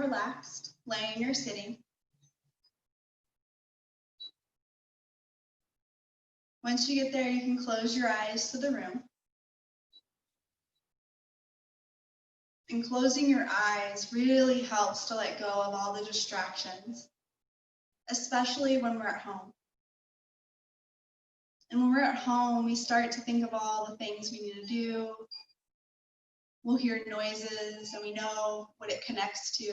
relaxed, laying or sitting. Once you get there, you can close your eyes to the room. And closing your eyes really helps to let go of all the distractions, especially when we're at home. And when we're at home, we start to think of all the things we need to do. We'll hear noises and we know what it connects to.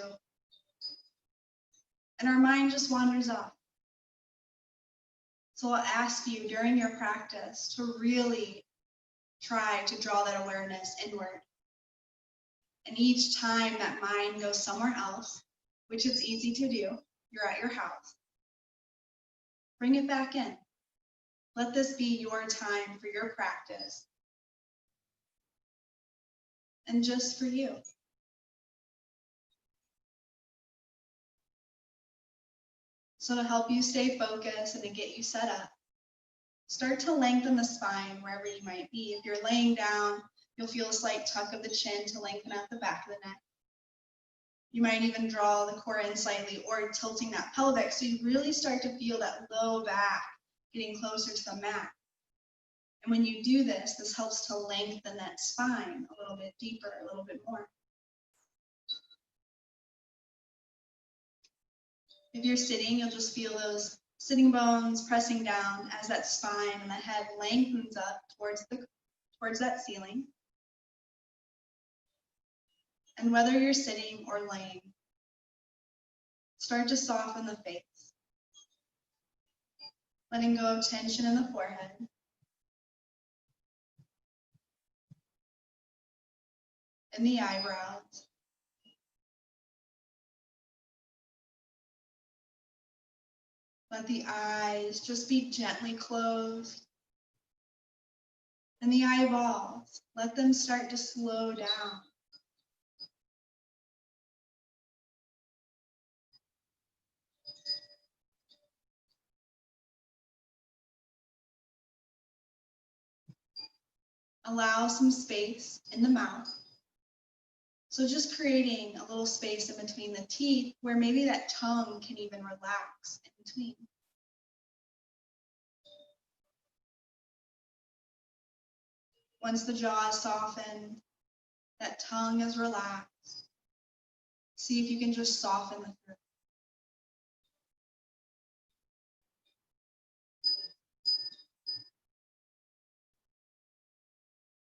And our mind just wanders off. So I'll ask you during your practice to really try to draw that awareness inward. And each time that mind goes somewhere else, which is easy to do, you're at your house, bring it back in. Let this be your time for your practice. And just for you. So to help you stay focused and to get you set up, start to lengthen the spine wherever you might be. If you're laying down, you'll feel a slight tuck of the chin to lengthen out the back of the neck. You might even draw the core in slightly or tilting that pelvic so you really start to feel that low back getting closer to the mat. And when you do this, this helps to lengthen that spine a little bit deeper, a little bit more. If you're sitting, you'll just feel those sitting bones pressing down as that spine and the head lengthens up towards that ceiling. And whether you're sitting or laying, start to soften the face, letting go of tension in the forehead. And the eyebrows. Let the eyes just be gently closed. And the eyeballs, let them start to slow down. Allow some space in the mouth. So just creating a little space in between the teeth where maybe that tongue can even relax in between. Once the jaw is softened, that tongue is relaxed. See if you can just soften the throat.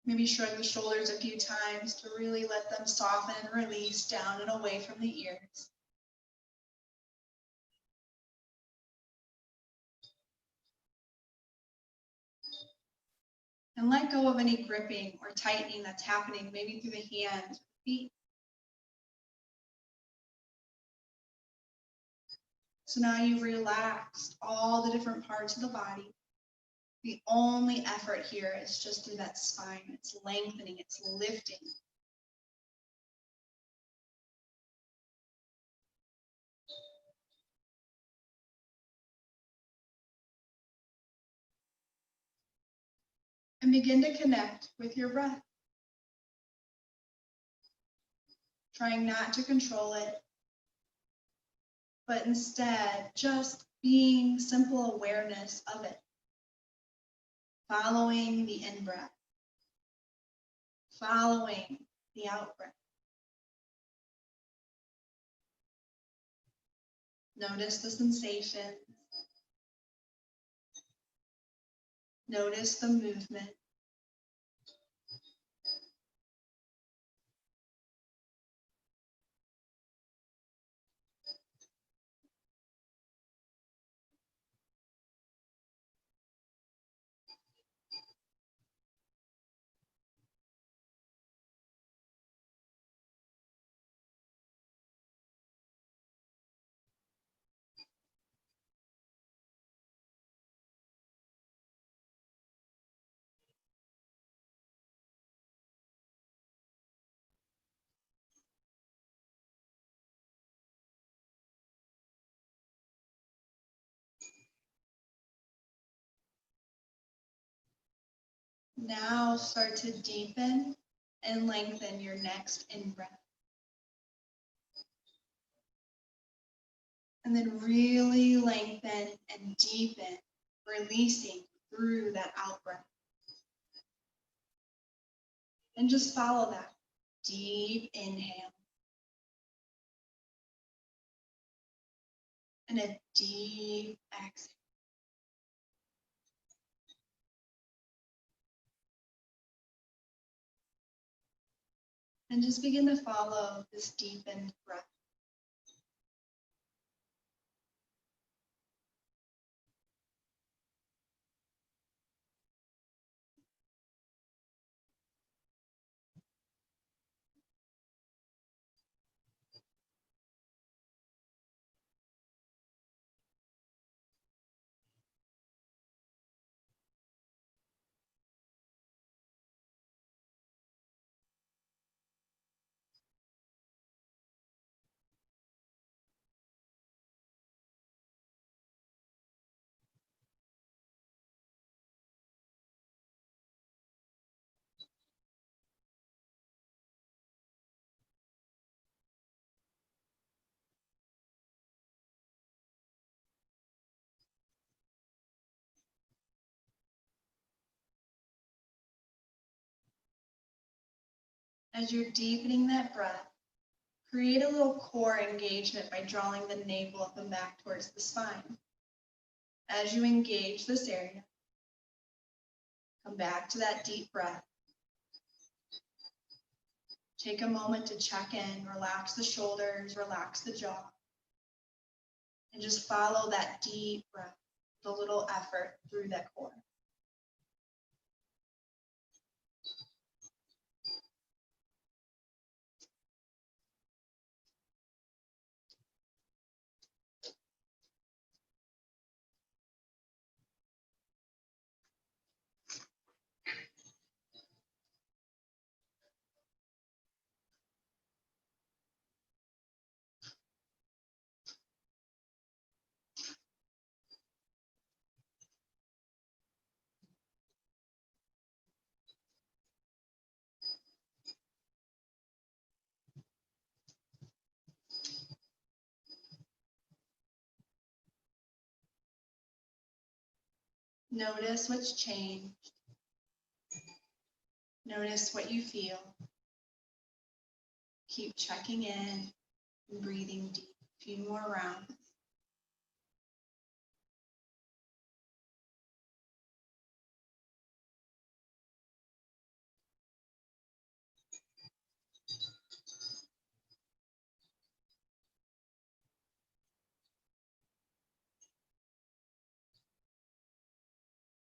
Maybe shrug the shoulders a few times to really let them soften and release down and away from the ears. And let go of any gripping or tightening that's happening, maybe through the hands or feet. So now you've relaxed all the different parts of the body. The only effort here is just through that spine. It's lengthening, it's lifting. And begin to connect with your breath. Trying not to control it, but instead just being simple awareness of it. Following the in-breath. Following the out-breath. Notice the sensations. Notice the movement. Now start to deepen and lengthen your next in-breath. And then really lengthen and deepen, releasing through that out breath. And just follow that. Deep inhale. And a deep exhale. And just begin to follow this deepened breath. As you're deepening that breath, create a little core engagement by drawing the navel up and back towards the spine. As you engage this area, come back to that deep breath. Take a moment to check in, relax the shoulders, relax the jaw, and just follow that deep breath with a little effort through that core. Notice what's changed. Notice what you feel. Keep checking in and breathing deep. A few more rounds.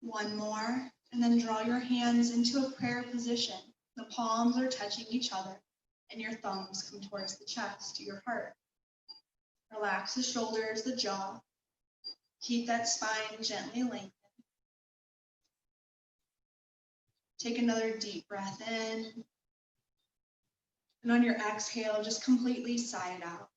One more, and then draw your hands into a prayer position. The palms are touching each other, and your thumbs come towards the chest, to your heart. Relax the shoulders, the jaw. Keep that spine gently lengthened. Take another deep breath in. And on your exhale, just completely sigh it out.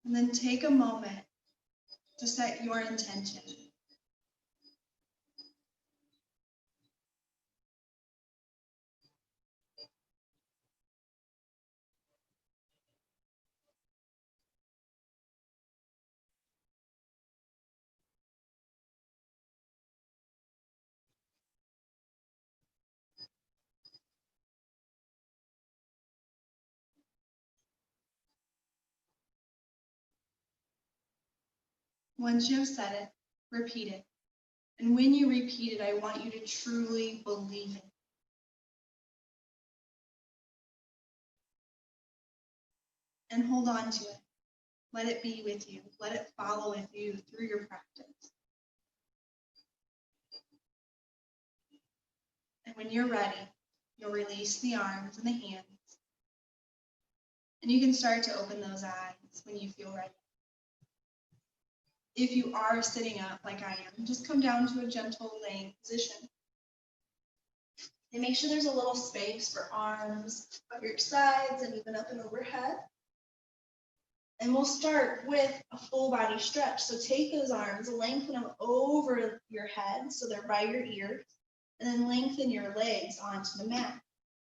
And then take a moment to set your intention. Once you have said it, repeat it. And when you repeat it, I want you to truly believe it. And hold on to it. Let it be with you. Let it follow with you through your practice. And when you're ready, you'll release the arms and the hands. And you can start to open those eyes when you feel ready. If you are sitting up like I am, just come down to a gentle laying position. And make sure there's a little space for arms up your sides and even up and overhead. And we'll start with a full body stretch. So take those arms, lengthen them over your head so they're by your ears, and then lengthen your legs onto the mat.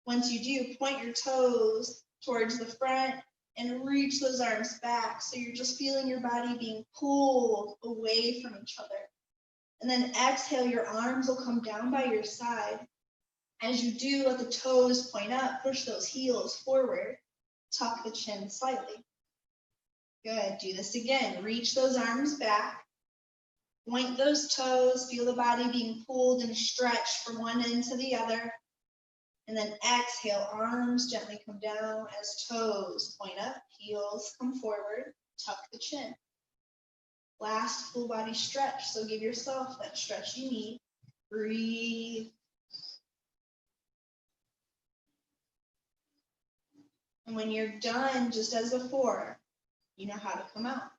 Once you do, point your toes towards the front and reach those arms back. So you're just feeling your body being pulled away from each other. And then exhale, your arms will come down by your side. As you do, let the toes point up, push those heels forward, tuck the chin slightly. Good, do this again. Reach those arms back, point those toes, feel the body being pulled and stretched from one end to the other. And then exhale, arms gently come down as toes point up, heels come forward, tuck the chin. Last full body stretch, so give yourself that stretch you need. Breathe. And when you're done, just as before, you know how to come out.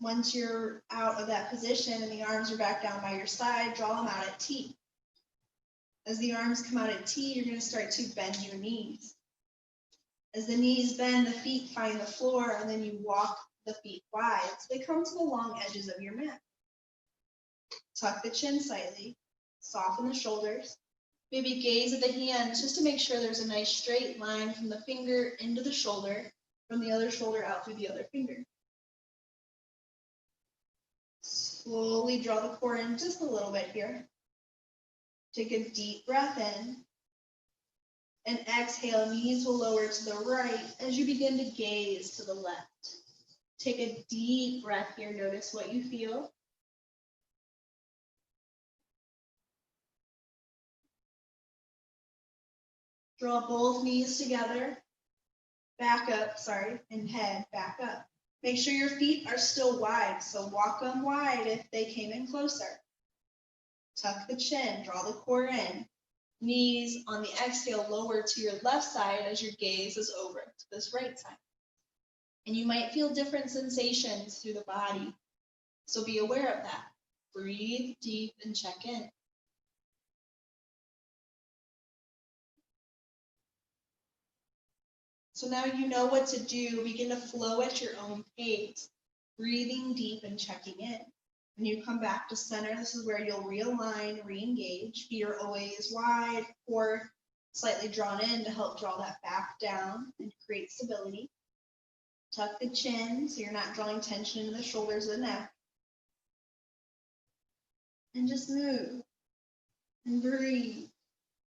Once you're out of that position and the arms are back down by your side, draw them out at T. As the arms come out at T, you're going to start to bend your knees. As the knees bend, the feet find the floor, and then you walk the feet wide so they come to the long edges of your mat. Tuck the chin slightly, soften the shoulders. Maybe gaze at the hands just to make sure there's a nice straight line from the finger into the shoulder, from the other shoulder out through the other finger. Slowly draw the core in just a little bit here. Take a deep breath in. And exhale, knees will lower to the right as you begin to gaze to the left. Take a deep breath here. Notice what you feel. Draw both knees together. Back up, and head back up. Make sure your feet are still wide, so walk them wide if they came in closer. Tuck the chin, draw the core in. Knees on the exhale lower to your left side as your gaze is over to this right side. And you might feel different sensations through the body, so be aware of that. Breathe deep and check in. So now you know what to do. Begin to flow at your own pace, breathing deep and checking in. When you come back to center, this is where you'll realign, re-engage. Feet are always wide, core slightly drawn in to help draw that back down and create stability. Tuck the chin so you're not drawing tension into the shoulders or the neck. And just move and breathe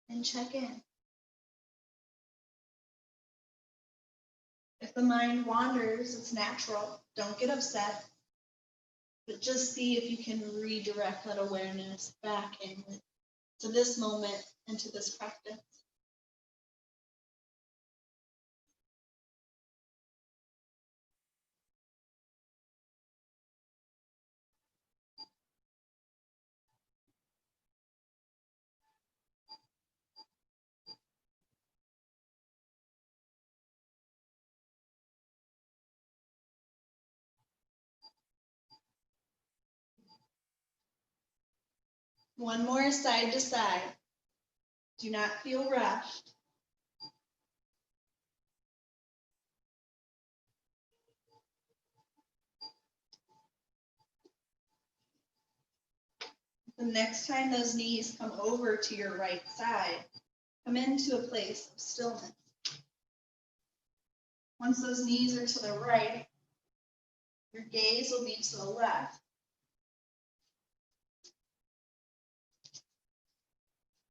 and check in. If the mind wanders, it's natural. Don't get upset. But just see if you can redirect that awareness back in to this moment and to this practice. One more side to side. Do not feel rushed. The next time those knees come over to your right side, come into a place of stillness. Once those knees are to the right, your gaze will be to the left.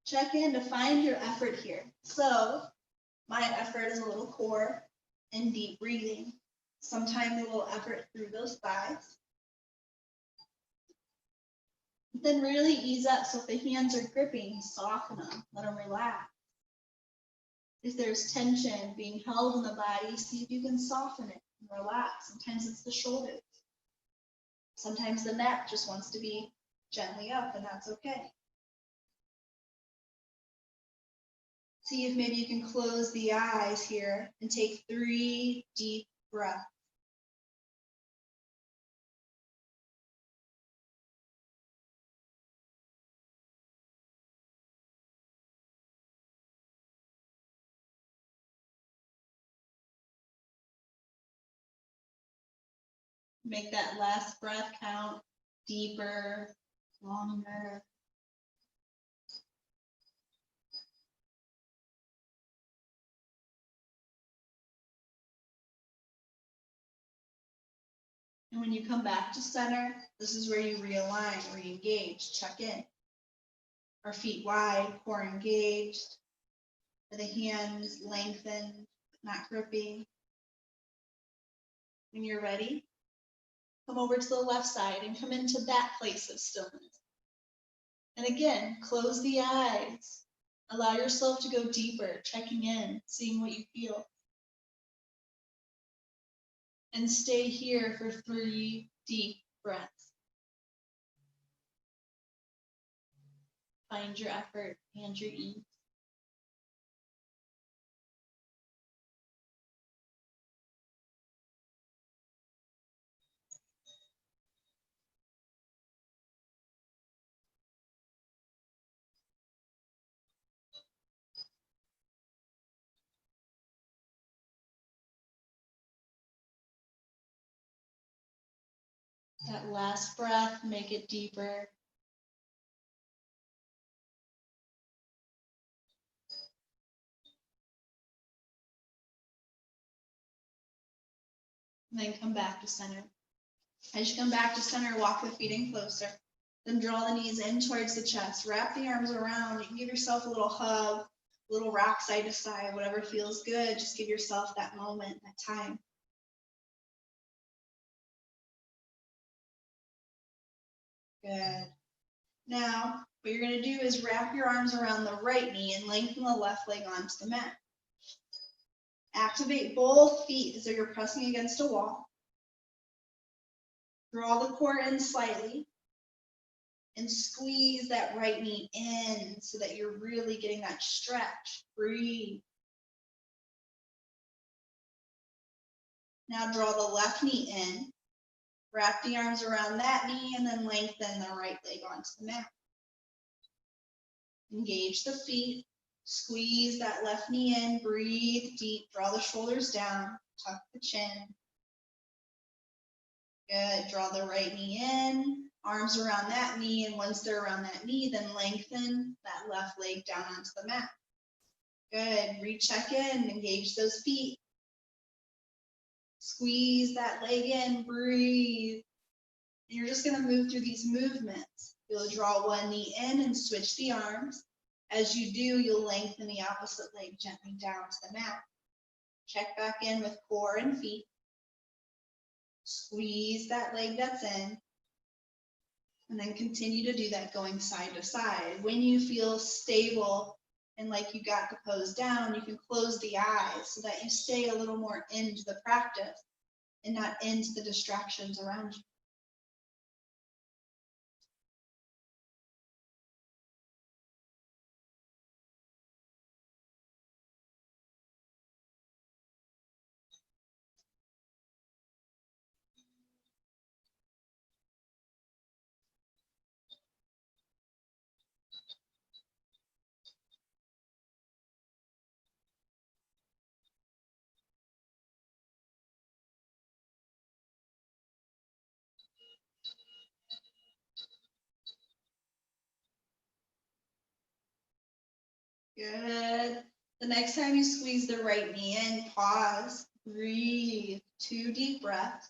Check in to find your effort here. So my effort is a little core and deep breathing. Sometimes a little effort through those thighs. Then really ease up. So if the hands are gripping, soften them, let them relax. If there's tension being held in the body, see if you can soften it and relax. Sometimes it's the shoulders. Sometimes the neck just wants to be gently up, and that's okay. See if maybe you can close the eyes here and take 3 deep breaths. Make that last breath count deeper longer. And when you come back to center, this is where you realign, re-engage, check in. Our feet wide, core engaged. The hands lengthened, not gripping. When you're ready, come over to the left side and come into that place of stillness. And again, close the eyes. Allow yourself to go deeper, checking in, seeing what you feel. And stay here for 3 deep breaths. Find your effort and your ease. That last breath, make it deeper. And then come back to center. As you come back to center, walk the feet in closer. Then draw the knees in towards the chest. Wrap the arms around. You can give yourself a little hug, a little rock side to side, whatever feels good. Just give yourself that moment, that time. Good. Now, what you're going to do is wrap your arms around the right knee and lengthen the left leg onto the mat. Activate both feet as though you're pressing against a wall. Draw the core in slightly and squeeze that right knee in so that you're really getting that stretch. Breathe. Now draw the left knee in. Wrap the arms around that knee and then lengthen the right leg onto the mat. Engage the feet. Squeeze that left knee in. Breathe deep. Draw the shoulders down. Tuck the chin. Good. Draw the right knee in. Arms around that knee. And once they're around that knee, then lengthen that left leg down onto the mat. Good. Recheck in. Engage those feet. Squeeze that leg in, breathe. And you're just going to move through these movements. You'll draw one knee in and switch the arms. As you do, you'll lengthen the opposite leg gently down to the mat. Check back in with core and feet. Squeeze that leg that's in. And then continue to do that going side to side. When you feel stable and like you got the pose down, you can close the eyes so that you stay a little more into the practice and not into the distractions around you. Good. The next time you squeeze the right knee in, pause, breathe, 2 deep breaths.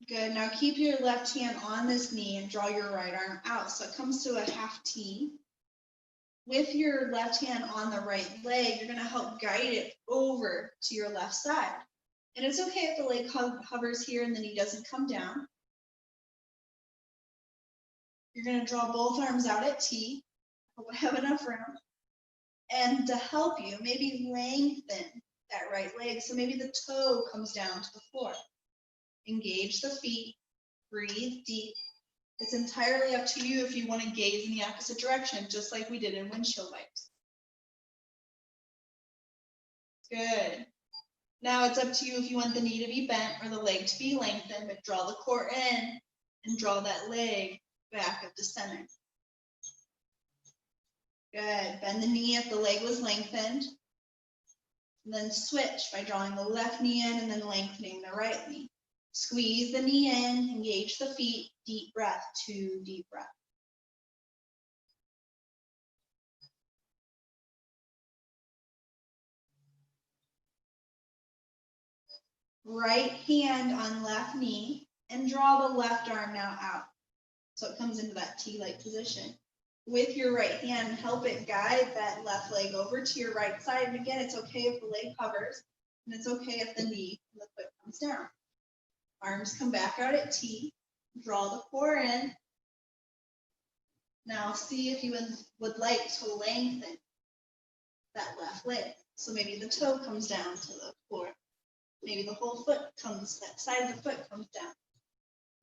Good. Now keep your left hand on this knee and draw your right arm out. So it comes to a half T. With your left hand on the right leg, you're going to help guide it over to your left side. And it's okay if the leg hovers here and the knee doesn't come down. You're going to draw both arms out at T. Hope I have enough room. And to help you, maybe lengthen that right leg. So maybe the toe comes down to the floor. Engage the feet. Breathe deep. It's entirely up to you if you want to gaze in the opposite direction, just like we did in windshield wipes. Good. Now it's up to you if you want the knee to be bent or the leg to be lengthened, but draw the core in and draw that leg back up to center. Good. Bend the knee if the leg was lengthened. And then switch by drawing the left knee in and then lengthening the right knee. Squeeze the knee in, engage the feet, deep breath, 2 deep breaths. Right hand on left knee and draw the left arm now out. So it comes into that T-like position. With your right hand, help it guide that left leg over to your right side. And again, it's okay if the leg hovers, and it's okay if the knee and the foot comes down. Arms come back out at T, draw the core in. Now see if you would like to lengthen that left leg. So maybe the toe comes down to the floor. Maybe the whole foot comes, that side of the foot comes down.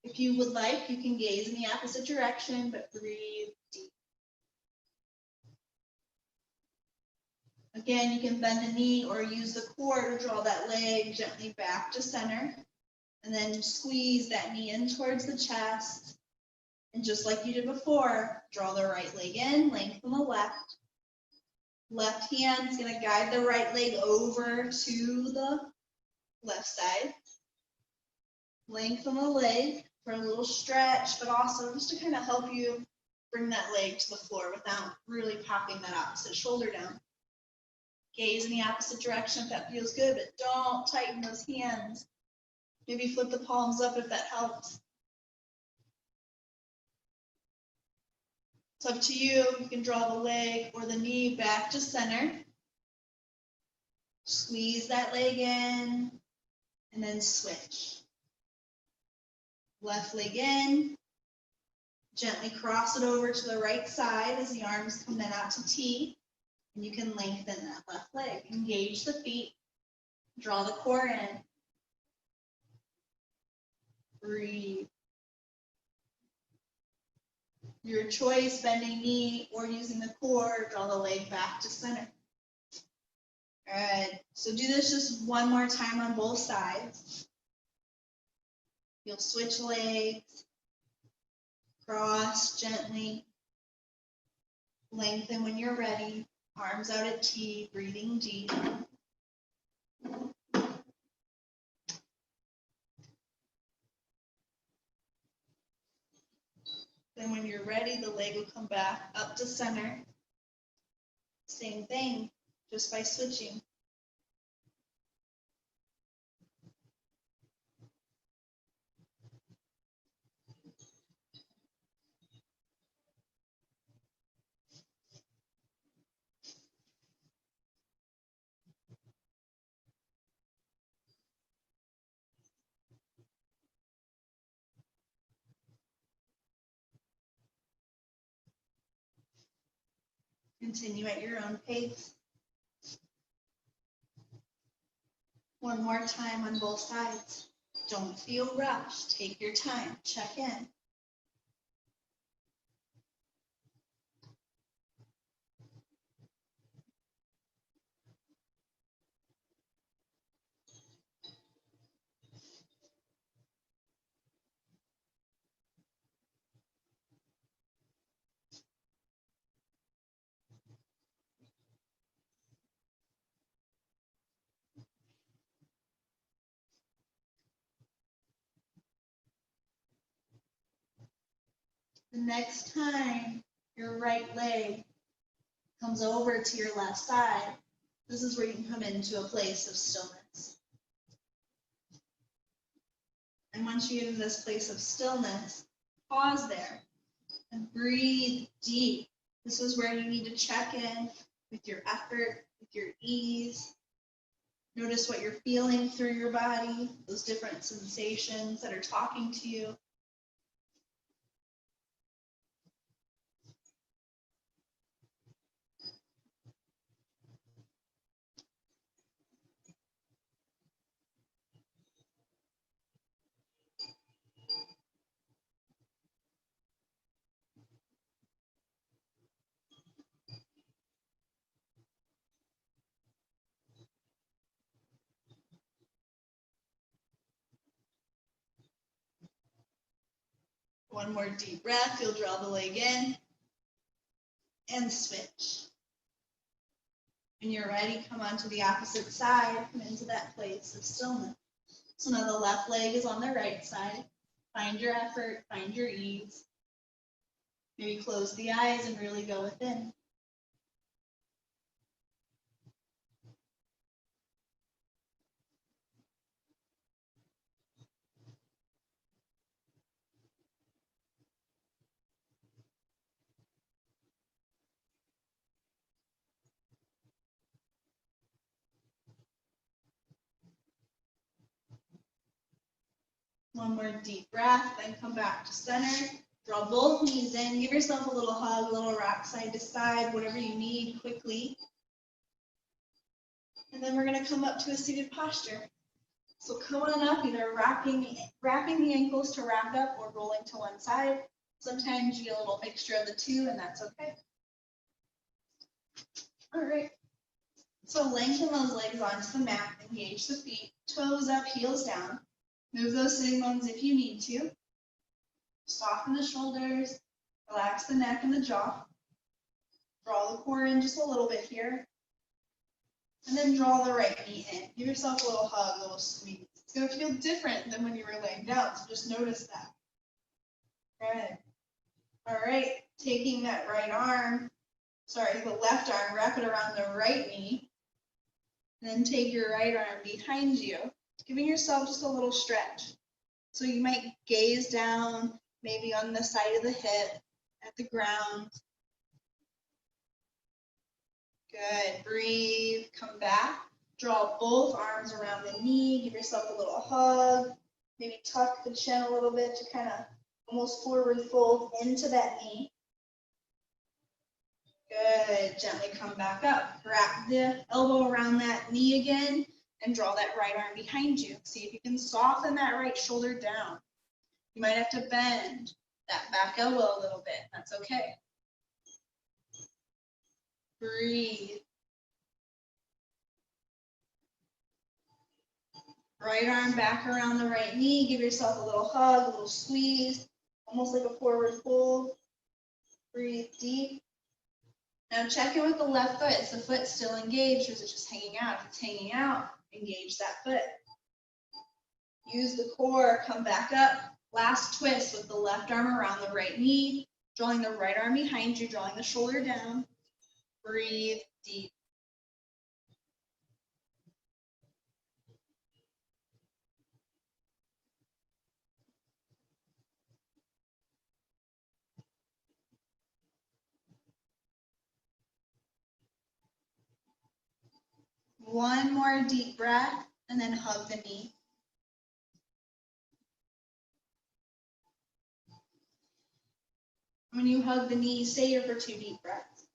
If you would like, you can gaze in the opposite direction, but breathe deep. Again, you can bend the knee or use the core to draw that leg gently back to center. And then squeeze that knee in towards the chest. And just like you did before, draw the right leg in, lengthen the left. Left hand is going to guide the right leg over to the left side. Lengthen the leg for a little stretch, but also just to kind of help you bring that leg to the floor without really popping that opposite shoulder down. Gaze in the opposite direction if that feels good, but don't tighten those hands. Maybe flip the palms up if that helps. It's up to you. You can draw the leg or the knee back to center. Squeeze that leg in and then switch. Left leg in. Gently cross it over to the right side as the arms come then out to T. And you can lengthen that left leg. Engage the feet. Draw the core in. Breathe. Your choice, bending knee or using the core, draw the leg back to center. All right, so do this just one more time on both sides. You'll switch legs, cross gently, lengthen when you're ready, arms out at T, breathing deep. Then when you're ready, the leg will come back up to center. Same thing, just by switching. Continue at your own pace. One more time on both sides. Don't feel rushed. Take your time. Check in. The next time your right leg comes over to your left side, this is where you can come into a place of stillness. And once you get into this place of stillness, pause there and breathe deep. This is where you need to check in with your effort, with your ease. Notice what you're feeling through your body, those different sensations that are talking to you. One more deep breath, you'll draw the leg in. and switch. When you're ready, come onto the opposite side, come into that place of stillness. So now the left leg is on the right side. Find your effort, find your ease. Maybe close the eyes and really go within. One more deep breath, then come back to center. Draw both knees in. Give yourself a little hug, a little rock side to side, whatever you need quickly. And then we're going to come up to a seated posture. So come on up, either wrapping the ankles to wrap up or rolling to one side. Sometimes you get a little mixture of the two, and that's okay. All right. So lengthen those legs onto the mat, engage the feet, toes up, heels down. Move those sitting bones if you need to. Soften the shoulders, relax the neck and the jaw. Draw the core in just a little bit here. And then draw the right knee in. Give yourself a little hug, a little squeeze. It's going to feel different than when you were laying down, so just notice that. Good. All right, taking that right arm, the left arm, wrap it around the right knee. Then take your right arm behind you, giving yourself just a little stretch. So you might gaze down, maybe on the side of the hip, at the ground. Good, breathe, come back. Draw both arms around the knee, give yourself a little hug. Maybe tuck the chin a little bit to kind of almost forward fold into that knee. Good, gently come back up. Wrap the elbow around that knee again and draw that right arm behind you. See if you can soften that right shoulder down. You might have to bend that back elbow a little bit. That's okay. Breathe. Right arm back around the right knee. Give yourself a little hug, a little squeeze, almost like a forward fold. Breathe deep. Now check in with the left foot. Is the foot still engaged or is it just hanging out? If it's hanging out, engage that foot. Use the core, come back up. Last twist with the left arm around the right knee, drawing the right arm behind you, drawing the shoulder down. Breathe deep. One more deep breath and then hug the knee. When you hug the knee, stay here for 2 deep breaths.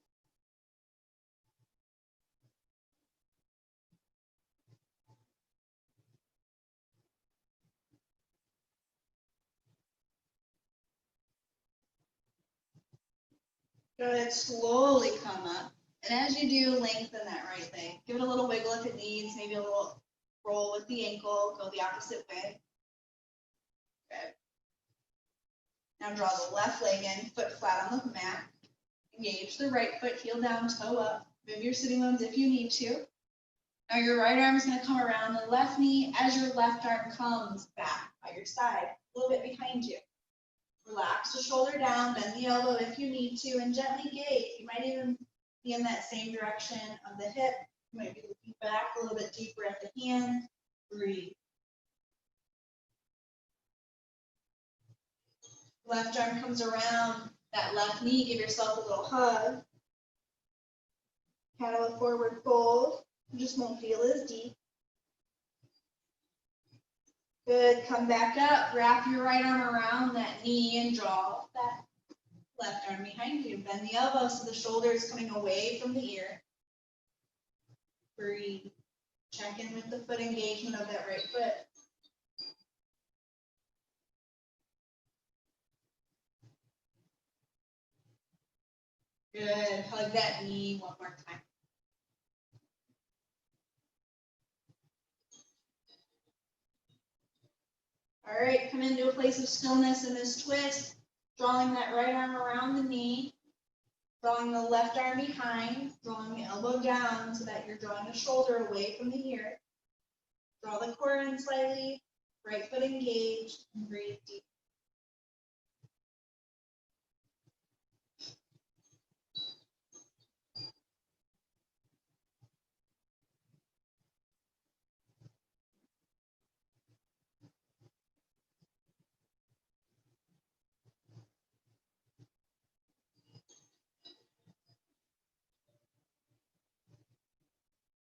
Good, slowly come up. And as you do, lengthen that right leg. Give it a little wiggle if it needs, maybe a little roll with the ankle, go the opposite way. Good. Now draw the left leg in, foot flat on the mat. Engage the right foot, heel down, toe up. Move your sitting bones if you need to. Now your right arm is going to come around the left knee as your left arm comes back by your side, a little bit behind you. Relax the shoulder down, bend the elbow if you need to, and gently gaze. You might even be in that same direction of the hip. You might be looking back a little bit deeper at the hand. Breathe. Left arm comes around that left knee. Give yourself a little hug. Kind of a forward fold. You just won't feel as deep. Good, come back up, wrap your right arm around that knee and draw that left arm behind you. Bend the elbow so the shoulder is coming away from the ear. Breathe. Check in with the foot engagement of that right foot. Good, hug that knee one more time. All right, come into a place of stillness in this twist, drawing that right arm around the knee, Drawing the left arm behind, drawing the elbow down so that you're drawing the shoulder away from the ear. Draw the core in slightly, right foot engaged, and breathe deep.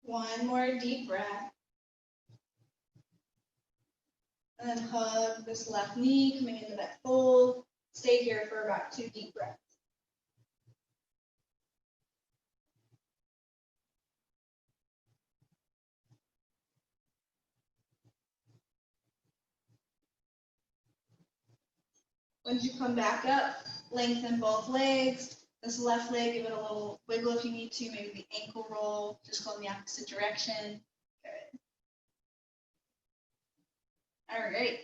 One more deep breath. And then hug this left knee, coming into that fold. Stay here for about 2 deep breaths. Once you come back up, lengthen both legs. This left leg, give it a little wiggle if you need to, maybe the ankle roll, just go in the opposite direction. Good. All right.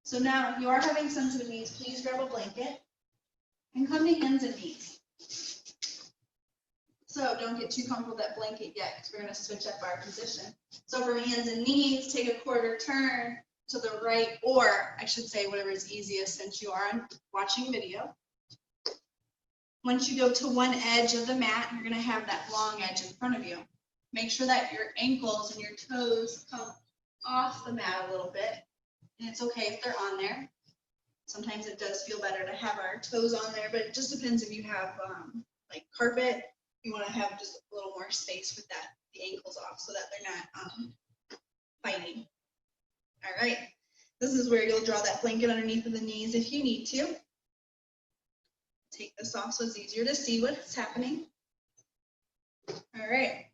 So now, if you are having sensitive knees, please grab a blanket and come to hands and knees. So don't get too comfortable with that blanket yet, because we're going to switch up our position. So for hands and knees, take a quarter turn to the right, or I should say whatever is easiest since you are watching video. Once you go to one edge of the mat, you're going to have that long edge in front of you. Make sure that your ankles and your toes come off the mat a little bit. And it's okay if they're on there. Sometimes it does feel better to have our toes on there, but it just depends if you have like carpet. You want to have just a little more space with that, the ankles off, so that they're not fighting. All right, this is where you'll draw that blanket underneath of the knees if you need to. Take this off so it's easier to see what's happening. All right.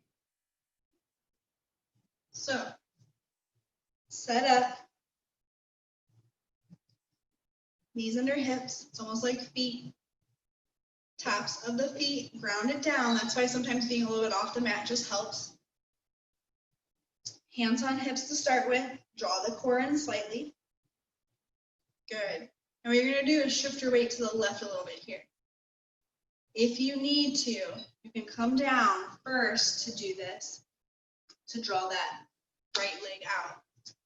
So, set up. Knees under hips. It's almost like feet. Tops of the feet grounded down. That's why sometimes being a little bit off the mat just helps. Hands on hips to start with. Draw the core in slightly. Good. And what you're going to do is shift your weight to the left a little bit here. If you need to, you can come down first to do this, to draw that right leg out.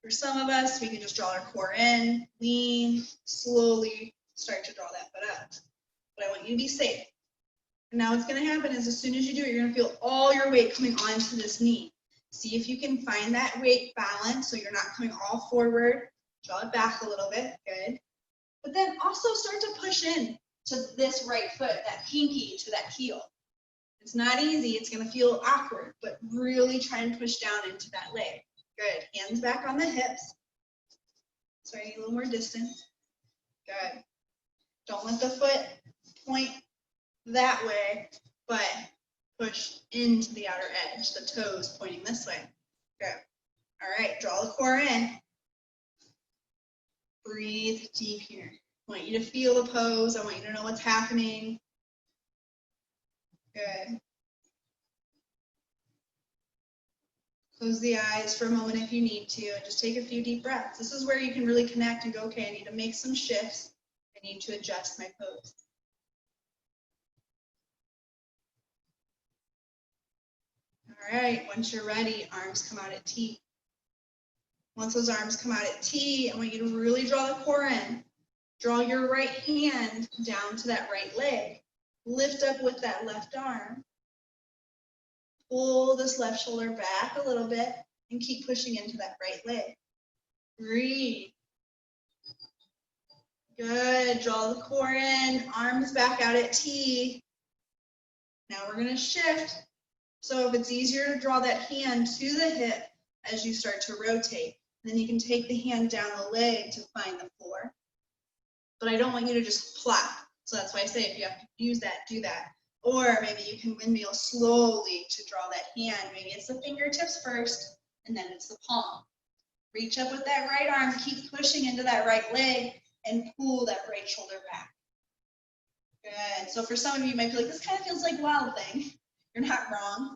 For some of us, we can just draw our core in, lean, slowly start to draw that foot up. But I want you to be safe. And now what's going to happen is as soon as you do it, you're going to feel all your weight coming onto this knee. See if you can find that weight balance so you're not coming all forward. Draw it back a little bit. Good. But then also start to push in to this right foot, that pinky to that heel. It's not easy. It's going to feel awkward, but really try and push down into that leg. Good. Hands back on the hips. Sorry, a little more distance. Good. Don't let the foot point that way, but push into the outer edge, the toes pointing this way. Good. All right, draw the core in. Breathe deep here. I want you to feel the pose. I want you to know what's happening. Good. Close the eyes for a moment if you need to, and just take a few deep breaths. This is where you can really connect and go, okay, I need to make some shifts. I need to adjust my pose. All right, once you're ready, arms come out at T. Once those arms come out at T, I want you to really draw the core in. Draw your right hand down to that right leg. Lift up with that left arm. Pull this left shoulder back a little bit and keep pushing into that right leg. Breathe. Good. Draw the core in. Arms back out at T. Now we're going to shift. So if it's easier to draw that hand to the hip as you start to rotate, then you can take the hand down the leg to find the floor. But I don't want you to just plop. So that's why I say if you have to use that, do that. Or maybe you can windmill slowly to draw that hand. Maybe it's the fingertips first, and then it's the palm. Reach up with that right arm, keep pushing into that right leg, and pull that right shoulder back. Good. So for some of you, you might be like, this kind of feels like Wild Thing. You're not wrong.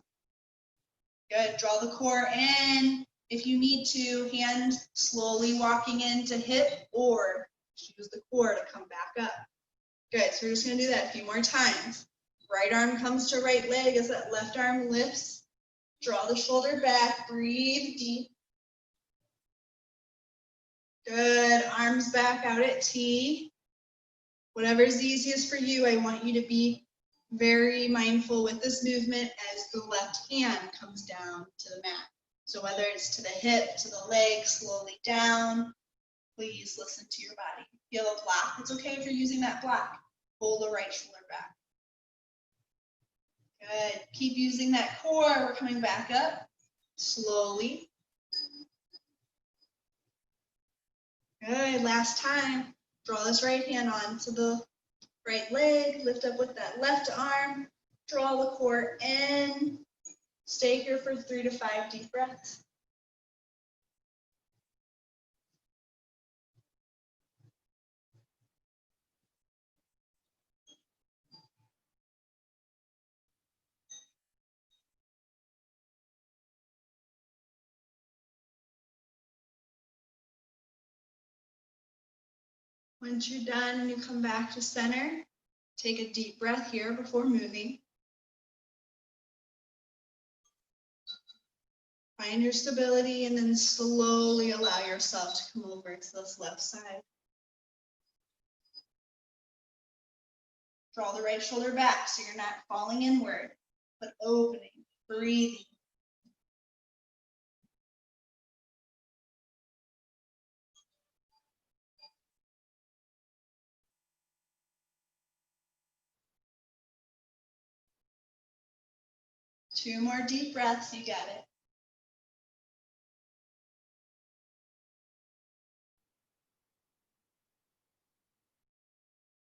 Good. Draw the core in. If you need to, hand slowly walking into hip, or use the core to come back up. Good. So we're just going to do that a few more times. Right arm comes to right leg as that left arm lifts. Draw the shoulder back, breathe deep. Good, arms back out at T. Whatever's easiest for you, I want you to be very mindful with this movement as the left hand comes down to the mat. So whether it's to the hip, to the leg, slowly down, please listen to your body. If you have a block, it's okay if you're using that block. Pull the right shoulder back. Good, keep using that core. We're coming back up slowly. Good, last time. Draw this right hand onto the right leg, lift up with that left arm, draw the core in. Stay here for 3 to 5 deep breaths. Once you're done and you come back to center, take a deep breath here before moving. Find your stability and then slowly allow yourself to come over to this left side. Draw the right shoulder back so you're not falling inward, but opening, breathing. Two more deep breaths, you got it.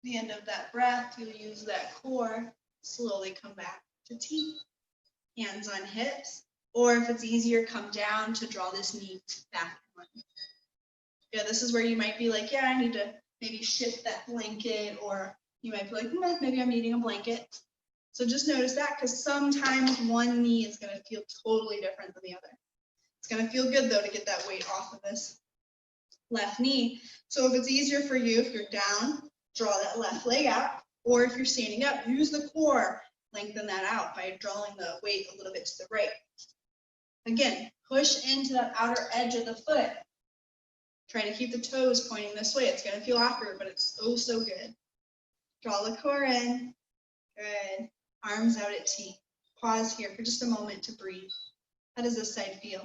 The end of that breath, you'll use that core, slowly come back to T. Hands on hips, or if it's easier, come down to draw this knee back. Yeah, this is where you might be like, yeah, I need to maybe shift that blanket, or you might be like, maybe I'm needing a blanket. So just notice that, because sometimes one knee is going to feel totally different than the other. It's going to feel good, though, to get that weight off of this left knee. So if it's easier for you, if you're down, draw that left leg out, or if you're standing up, use the core, lengthen that out by drawing the weight a little bit to the right. Again, push into that outer edge of the foot. Try to keep the toes pointing this way. It's going to feel awkward, but it's oh so good. Draw the core in. Good. Arms out at T. Pause here for just a moment to breathe. How does this side feel?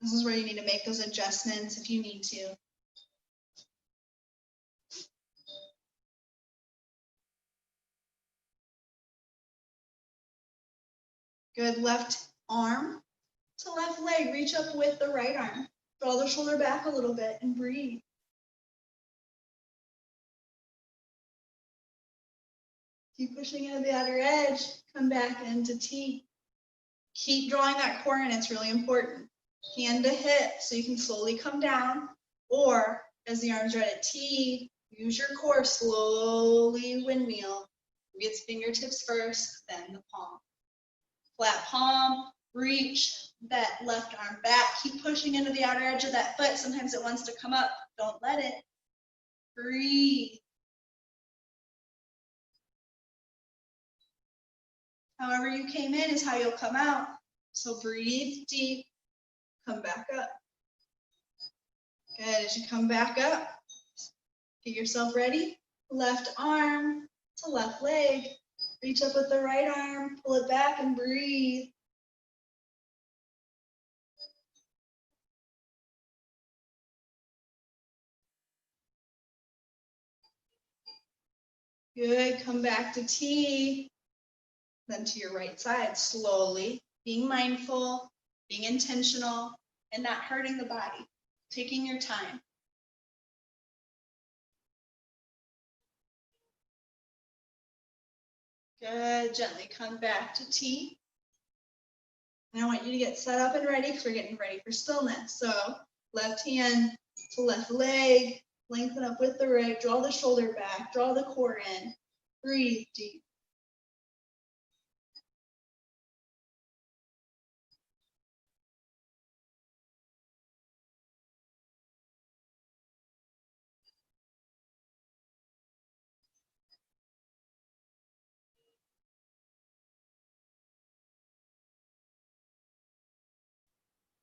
This is where you need to make those adjustments if you need to. Good. Left arm to left leg. Reach up with the right arm. Draw the shoulder back a little bit and breathe. Keep pushing into the outer edge. Come back into T. Keep drawing that core in. It's really important. Hand to hip so you can slowly come down. Or as the arms are at T, use your core, slowly windmill. Gets fingertips first, then the palm. Flat palm, reach that left arm back. Keep pushing into the outer edge of that foot. Sometimes it wants to come up. Don't let it. Breathe. However you came in is how you'll come out. So breathe deep, come back up. Good, as you come back up, get yourself ready. Left arm to left leg. Reach up with the right arm, pull it back and breathe. Good, come back to T. Then to your right side, slowly, being mindful, being intentional, and not hurting the body, taking your time. Good, gently come back to T. And I want you to get set up and ready because we're getting ready for stillness. So left hand to left leg, lengthen up with the right, draw the shoulder back, draw the core in, breathe deep.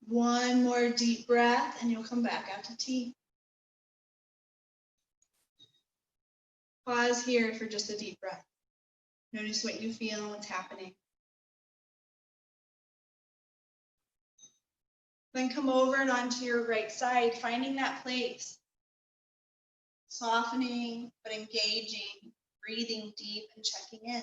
One more deep breath and you'll come back out to T. Pause here for just a deep breath. Notice what you feel and what's happening. Then come over and onto your right side, finding that place. Softening, but engaging, breathing deep and checking in.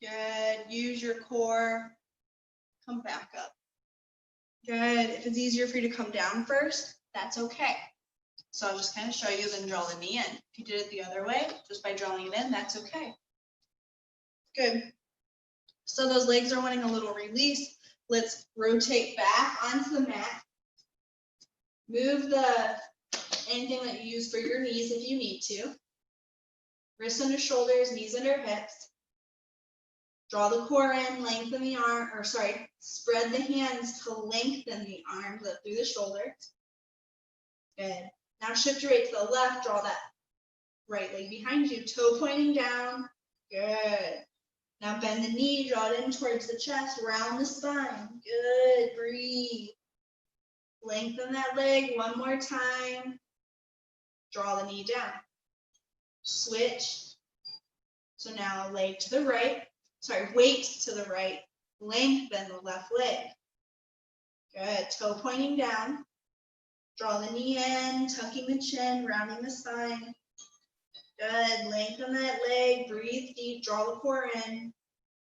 Good. Use your core. Come back up. Good. If it's easier for you to come down first, that's okay. So I'll just kind of show you, then draw the knee in. If you did it the other way, just by drawing it in, that's okay. Good. So those legs are wanting a little release. Let's rotate back onto the mat. Move anything that you use for your knees if you need to. Wrists under shoulders, knees under hips. Draw the core in, lengthen the arm, spread the hands to lengthen the arms up through the shoulders. Good. Now shift your weight to the left, draw that right leg behind you, toe pointing down. Good. Now bend the knee, draw it in towards the chest, round the spine. Good, breathe. Lengthen that leg one more time. Draw the knee down. Switch. So now leg to the right. Weight to the right, lengthen the left leg. Good, toe pointing down. Draw the knee in, tucking the chin, rounding the spine. Good, lengthen that leg, breathe deep, draw the core in,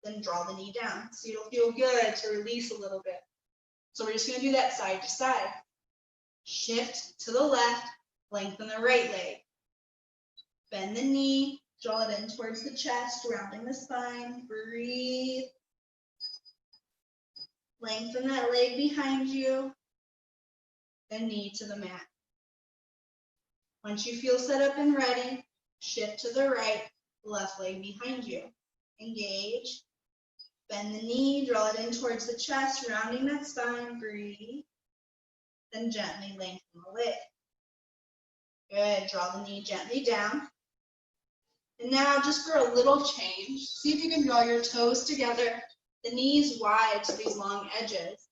then draw the knee down. So you'll feel good to release a little bit. So we're just gonna do that side to side. Shift to the left, lengthen the right leg. Bend the knee. Draw it in towards the chest, rounding the spine. Breathe. Lengthen that leg behind you. Then knee to the mat. Once you feel set up and ready, shift to the right, left leg behind you. Engage. Bend the knee, draw it in towards the chest, rounding that spine. Breathe. Then gently lengthen the leg. Good. Draw the knee gently down. And now just for a little change, see if you can draw your toes together, the knees wide to these long edges.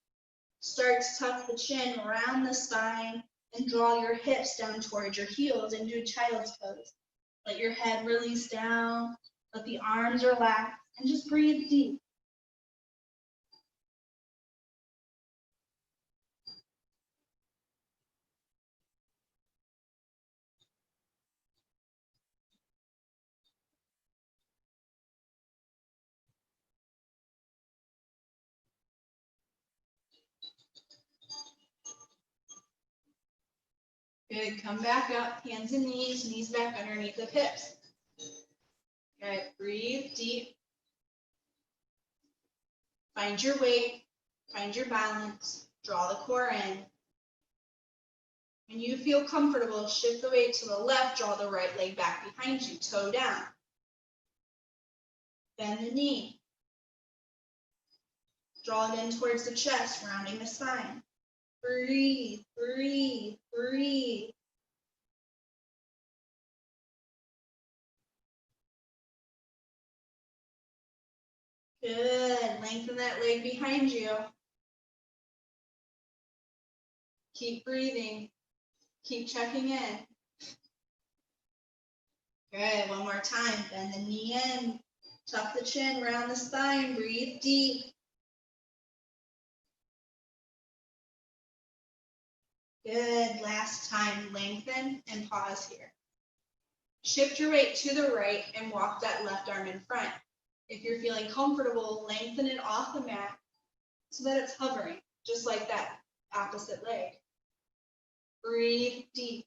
Start to tuck the chin around the spine and draw your hips down towards your heels and do child's pose. Let your head release down, let the arms relax, and just breathe deep. Good, come back up, hands and knees back underneath the hips. Good, breathe deep. Find your weight, find your balance, draw the core in. When you feel comfortable, shift the weight to the left, draw the right leg back behind you, toe down. Bend the knee. Draw it in towards the chest, rounding the spine. Breathe, breathe, breathe. Good, lengthen that leg behind you. Keep breathing, keep checking in. Good, one more time, bend the knee in, tuck the chin, round the spine, breathe deep. Good, last time, lengthen and pause here. Shift your weight to the right and walk that left arm in front. If you're feeling comfortable, lengthen it off the mat so that it's hovering, just like that opposite leg. Breathe deep.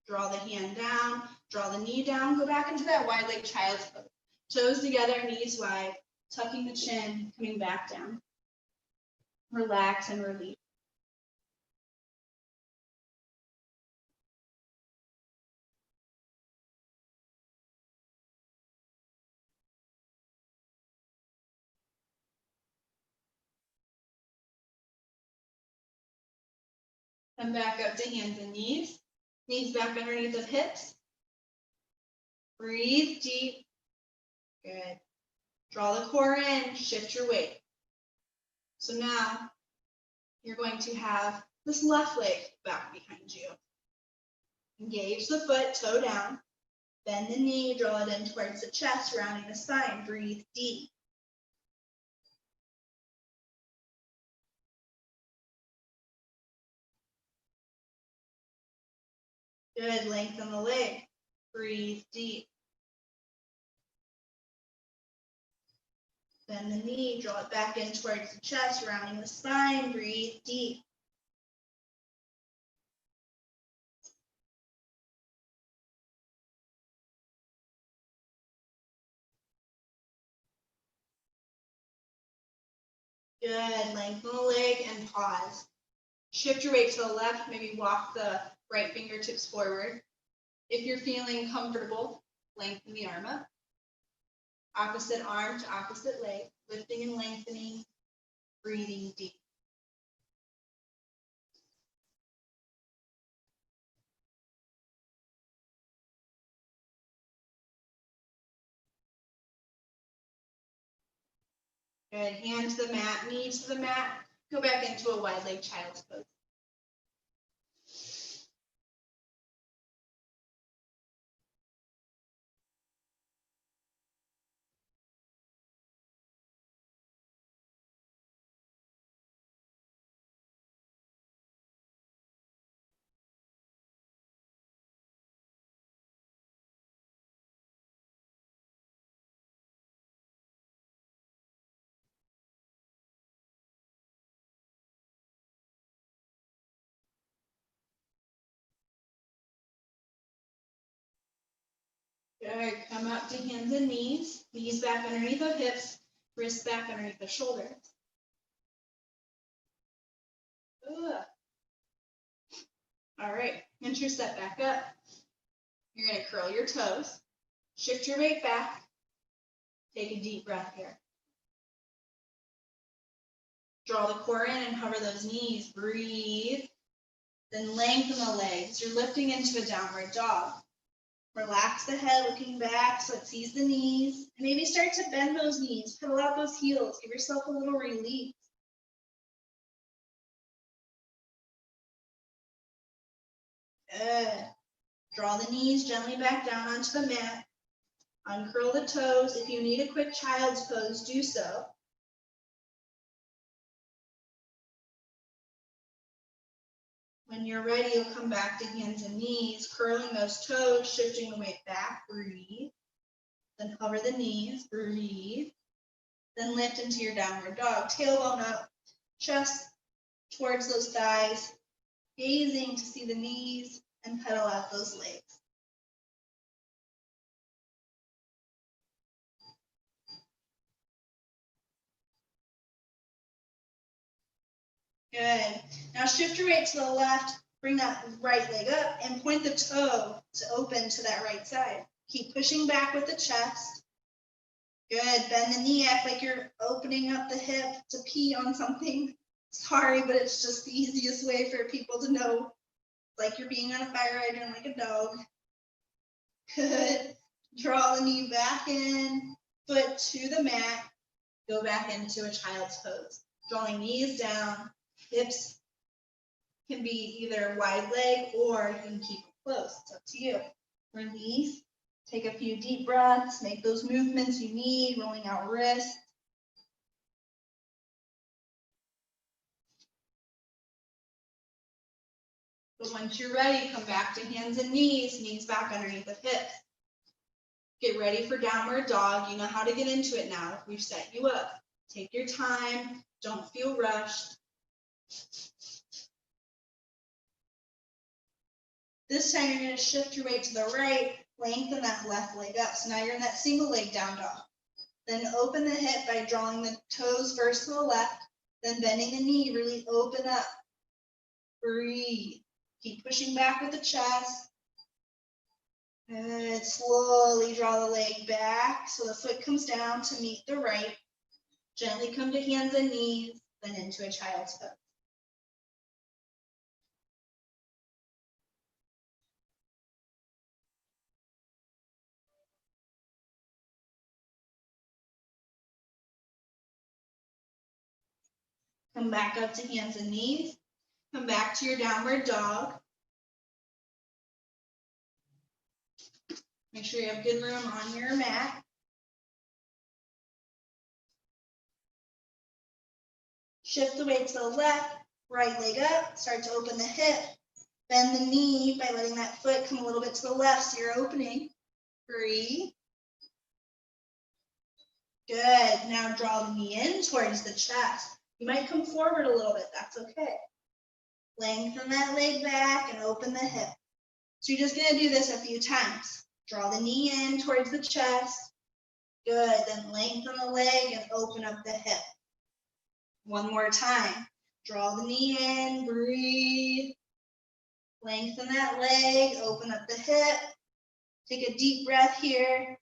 Draw the hand down, draw the knee down, go back into that wide leg child's pose. Toes together, knees wide, tucking the chin, coming back down. Relax and release. Come back up to hands and knees. Knees back underneath the hips. Breathe deep. Good. Draw the core in, shift your weight. So now you're going to have this left leg back behind you. Engage the foot, toe down. Bend the knee, draw it in towards the chest, rounding the spine. Breathe deep. Good, lengthen the leg. Breathe deep. Bend the knee, draw it back in towards the chest, rounding the spine. Breathe deep. Good, lengthen the leg and pause. Shift your weight to the left, maybe walk the right fingertips forward. If you're feeling comfortable, lengthen the arm up. Opposite arm to opposite leg, lifting and lengthening, breathing deep. Good, hand to the mat, knee to the mat. Go back into a wide leg child's pose. Good, come up to hands and knees back underneath the hips, wrists back underneath the shoulders. Ugh. All right, intercept back up. You're gonna curl your toes, shift your weight back, take a deep breath here. Draw the core in and hover those knees, breathe. Then lengthen the legs. You're lifting into a downward dog. Relax the head, looking back so it sees the knees. And maybe start to bend those knees, pedal out those heels, give yourself a little release. Good. Draw the knees gently back down onto the mat. Uncurl the toes. If you need a quick child's pose, do so. When you're ready, you'll come back to hands and knees, curling those toes, shifting the weight back, breathe. Then hover the knees, breathe. Then lift into your downward dog, tailbone up, chest towards those thighs, gazing to see the knees and pedal out those legs. Good. Now shift your weight to the left, bring that right leg up and point the toe to open to that right side. Keep pushing back with the chest. Good. Bend the knee, act like you're opening up the hip to pee on something. Sorry, but it's just the easiest way for people to know, like you're being on a fire hydrant like a dog. Good. Draw the knee back in, foot to the mat. Go back into a child's pose. Drawing knees down, hips can be either wide leg or you can keep it close. It's up to you. Release. Take a few deep breaths. Make those movements you need, rolling out wrists. But once you're ready, come back to hands and knees back underneath the hips. Get ready for downward dog. You know how to get into it now. If we've set you up, take your time. Don't feel rushed. This time you're going to shift your weight to the right, lengthen that left leg up. So now you're in that single leg down dog. Then open the hip by drawing the toes first to the left, then bending the knee, really open up. Breathe. Keep pushing back with the chest. Good. Slowly draw the leg back so the foot comes down to meet the right. Gently come to hands and knees, then into a child's pose. Come back up to hands and knees. Come back to your downward dog. Make sure you have good room on your mat. Shift the weight to the left, right leg up, start to open the hip. Bend the knee by letting that foot come a little bit to the left so you're opening. Breathe. Good. Now draw the knee in towards the chest. You might come forward a little bit. That's okay. Lengthen that leg back and open the hip. So you're just going to do this a few times. Draw the knee in towards the chest. Good. Then lengthen the leg and open up the hip. One more time. Draw the knee in. Breathe. Lengthen that leg. Open up the hip. Take a deep breath here.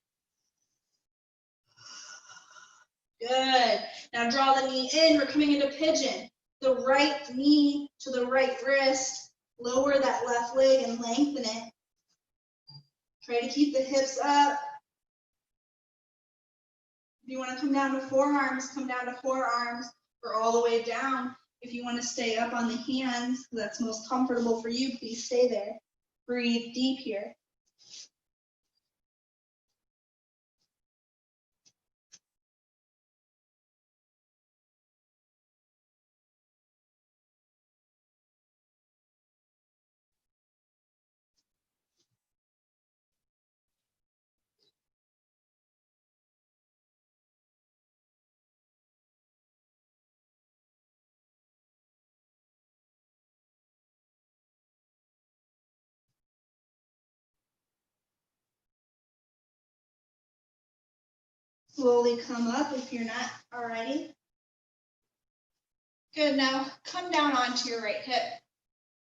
Good. Now draw the knee in. We're coming into pigeon. The right knee to the right wrist. Lower that left leg and lengthen it. Try to keep the hips up. If you want to come down to forearms, come down to forearms, or all the way down. If you want to stay up on the hands, that's most comfortable for you, please stay there. Breathe deep here. Slowly come up if you're not already. Good, now come down onto your right hip.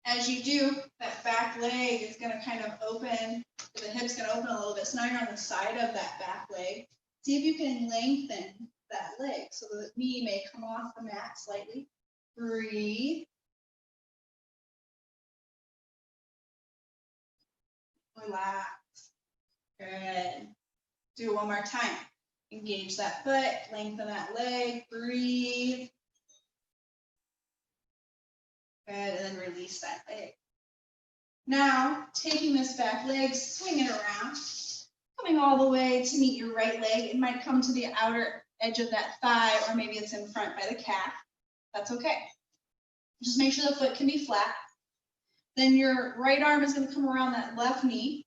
As you do, that back leg is going to kind of open, the hip's going to open a little bit. So now you're on the side of that back leg. See if you can lengthen that leg so the knee may come off the mat slightly. Breathe. Relax. Good. Do it one more time. Engage that foot, lengthen that leg, breathe. Good, and then release that leg. Now, taking this back leg, swing it around, coming all the way to meet your right leg. It might come to the outer edge of that thigh, or maybe it's in front by the calf. That's okay. Just make sure the foot can be flat. Then your right arm is going to come around that left knee,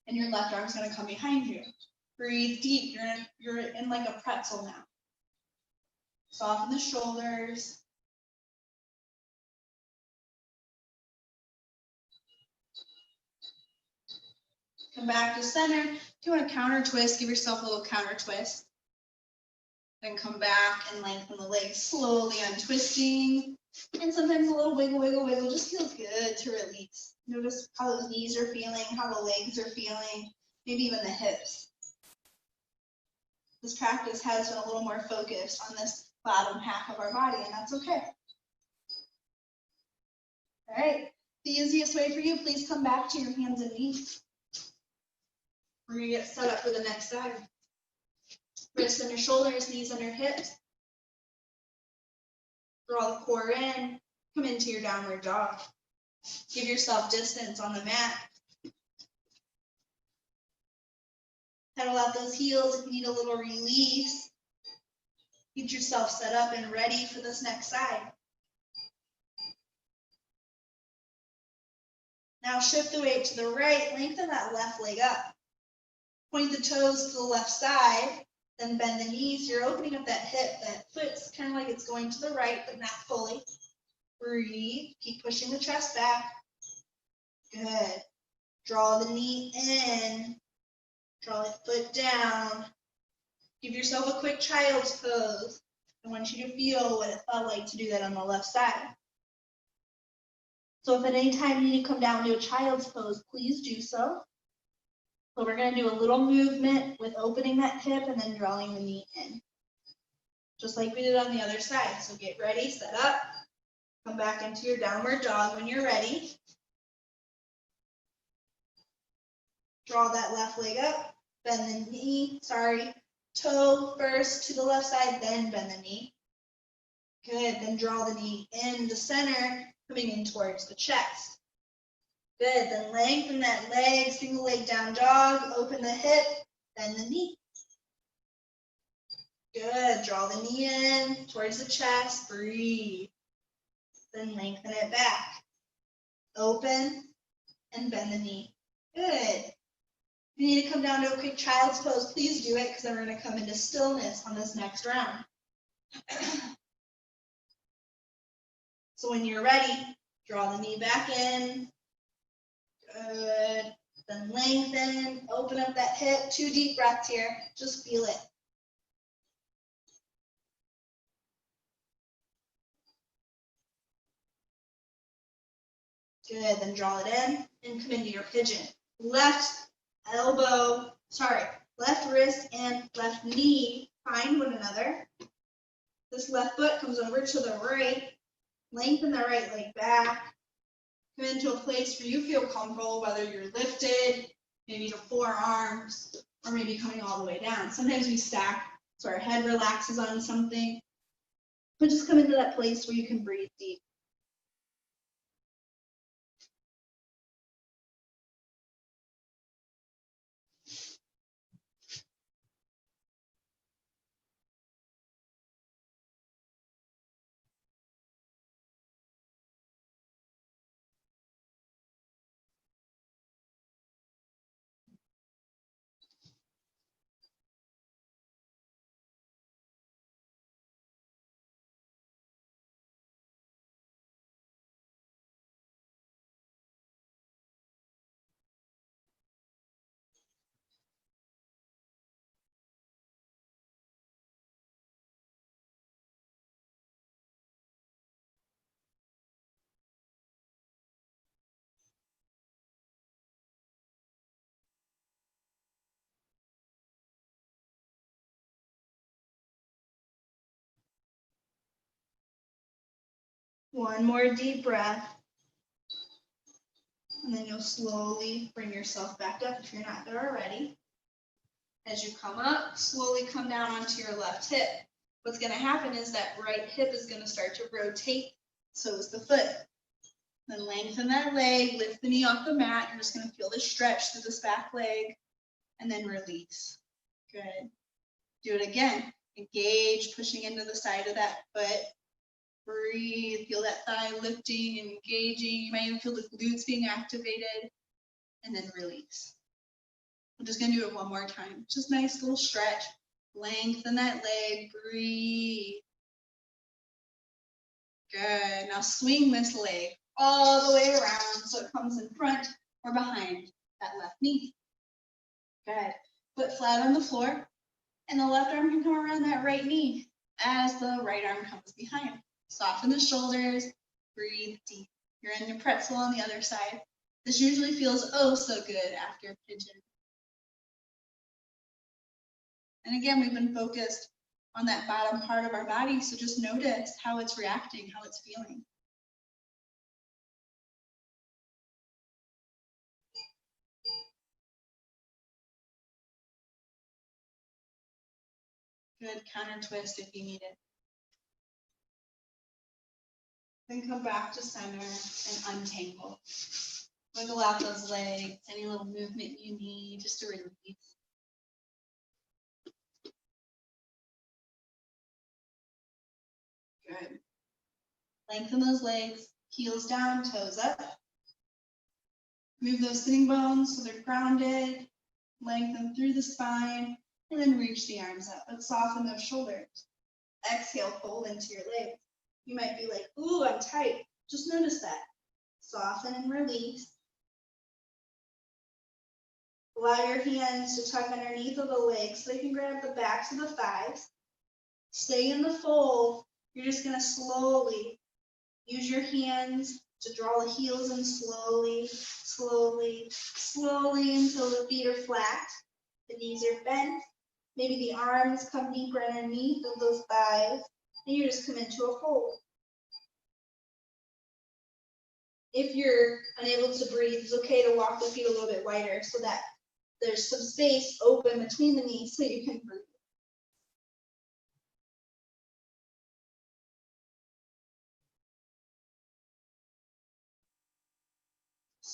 and your left arm is going to come behind you. Breathe deep. You're in like a pretzel now. Soften the shoulders. Come back to center. If you want to counter twist, give yourself a little counter twist. Then come back and lengthen the legs, slowly untwisting. And sometimes a little wiggle, wiggle, wiggle just feels good to release. Notice how those knees are feeling, how the legs are feeling, maybe even the hips. This practice has been a little more focused on this bottom half of our body, and that's okay. All right, the easiest way for you, please come back to your hands and knees. We're gonna get set up for the next side. Wrists under shoulders, knees under hips. Draw the core in, come into your downward dog. Give yourself distance on the mat. Pedal out those heels if you need a little release. Get yourself set up and ready for this next side. Now shift the weight to the right, lengthen that left leg up. Point the toes to the left side, then bend the knees. You're opening up that hip. That foot's kind of like it's going to the right, but not fully. Breathe. Keep pushing the chest back. Good. Draw the knee in. Draw the foot down. Give yourself a quick child's pose. I want you to feel what it felt like to do that on the left side. So if at any time you need to come down to a child's pose, please do so. So we're going to do a little movement with opening that hip and then drawing the knee in. Just like we did on the other side. So get ready, set up, come back into your downward dog when you're ready. Draw that left leg up, bend the knee, toe first to the left side, then bend the knee. Good, then draw the knee in the center, coming in towards the chest. Good, then lengthen that leg, single leg down dog, open the hip, bend the knee. Good, draw the knee in towards the chest, breathe. Then lengthen it back. Open and bend the knee. Good. If you need to come down to a quick child's pose, please do it, because then we're going to come into stillness on this next round. So when you're ready, draw the knee back in. Good. Then lengthen, open up that hip. 2 deep breaths here. Just feel it. Good, then draw it in and come into your pigeon. Left wrist and left knee find one another. This left foot comes over to the right. Lengthen the right leg back. Come into a place where you feel comfortable, whether you're lifted, maybe to forearms, or maybe coming all the way down. Sometimes we stack so our head relaxes on something. But just come into that place where you can breathe deep. One more deep breath. And then you'll slowly bring yourself back up if you're not there already. As you come up, slowly come down onto your left hip. What's going to happen is that right hip is going to start to rotate, so is the foot. Then lengthen that leg, lift the knee off the mat. You're just going to feel the stretch through this back leg, and then release. Good. Do it again. Engage, pushing into the side of that foot. Breathe, feel that thigh lifting and engaging. You might even feel the glutes being activated, and then release. I'm just going to do it one more time. Just nice little stretch. Lengthen that leg. Breathe. Good. Now swing this leg all the way around so it comes in front or behind that left knee. Good. Foot flat on the floor, and the left arm can come around that right knee as the right arm comes behind. Soften the shoulders, breathe deep. You're in your pretzel on the other side. This usually feels oh so good after pigeon. And again, we've been focused on that bottom part of our body, so just notice how it's reacting, how it's feeling. Good, counter twist if you need it. Then come back to center and untangle. Wiggle out those legs, any little movement you need just to release. Good. Lengthen those legs, heels down, toes up. Move those sitting bones so they're grounded. Lengthen through the spine, and then reach the arms up. But soften those shoulders. Exhale, fold into your legs. You might be like, ooh, I'm tight. Just notice that. Soften and release. Allow your hands to tuck underneath of the legs so they can grab the backs of the thighs. Stay in the fold. You're just going to slowly use your hands to draw the heels in slowly, slowly, slowly until the feet are flat. The knees are bent. Maybe the arms come deeper underneath of those thighs. And you just come into a fold. If you're unable to breathe, it's okay to walk the feet a little bit wider so that there's some space open between the knees so you can breathe.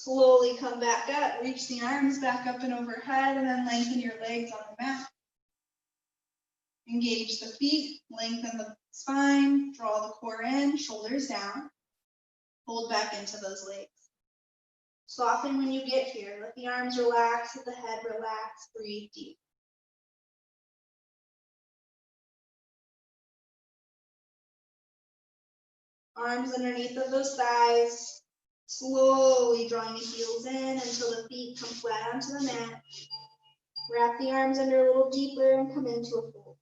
Slowly come back up, reach the arms back up and overhead, and then lengthen your legs on the mat. Engage the feet, lengthen the spine, draw the core in, shoulders down. Hold back into those legs. Soften when you get here. Let the arms relax, let the head relax, breathe deep. Arms underneath of those thighs, slowly drawing the heels in until the feet come flat onto the mat. Wrap the arms under a little deeper and come into a fold.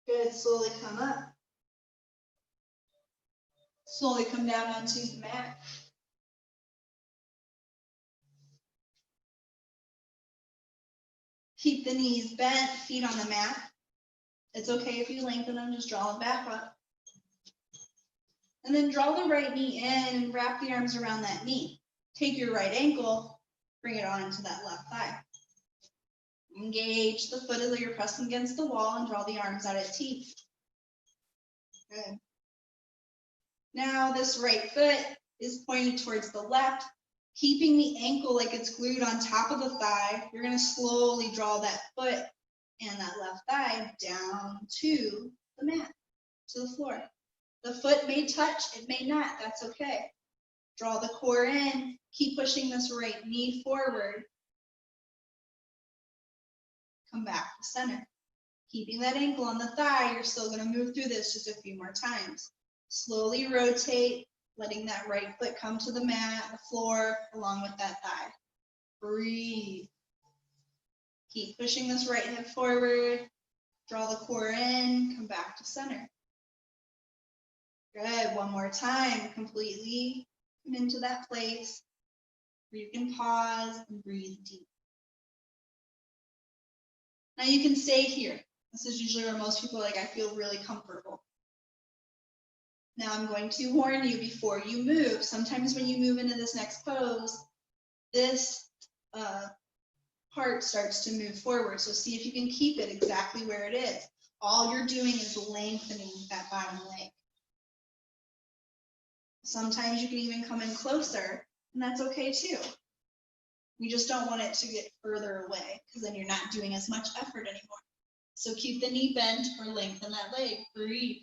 Good, slowly come up. Slowly come down onto the mat. Keep the knees bent, feet on the mat. It's okay if you lengthen them, just draw them back up. And then draw the right knee in and wrap the arms around that knee. Take your right ankle, bring it on into that left thigh. Engage the foot as though you're pressing against the wall and draw the arms out at T. Good. Now this right foot is pointed towards the left, keeping the ankle like it's glued on top of the thigh. You're going to slowly draw that foot and that left thigh down to the mat, to the floor. The foot may touch, it may not, that's okay. Draw the core in, keep pushing this right knee forward. Come back to center. Keeping that ankle on the thigh, you're still going to move through this just a few more times. Slowly rotate, letting that right foot come to the mat, the floor, along with that thigh. Breathe. Keep pushing this right hip forward. Draw the core in, come back to center. Good, one more time, completely come into that place where you can pause and breathe deep. Now you can stay here. This is usually where most people are like, I feel really comfortable. Now I'm going to warn you before you move. Sometimes when you move into this next pose, this part starts to move forward. So see if you can keep it exactly where it is. All you're doing is lengthening that bottom leg. Sometimes you can even come in closer, and that's okay too. We just don't want it to get further away because then you're not doing as much effort anymore. So keep the knee bent or lengthen that leg. Breathe.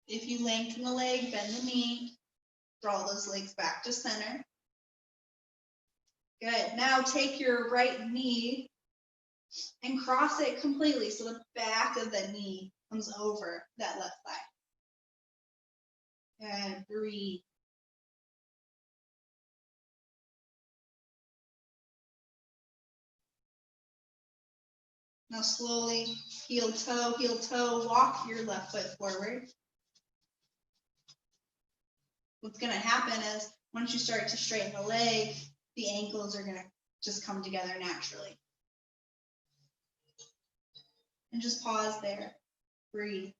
If you lengthen the leg, bend the knee, draw those legs back to center. Good. Now take your right knee and cross it completely so the back of the knee comes over that left thigh. And breathe. Now slowly, heel toe, walk your left foot forward. What's going to happen is once you start to straighten the leg, the ankles are going to just come together naturally. And just pause there. Breathe.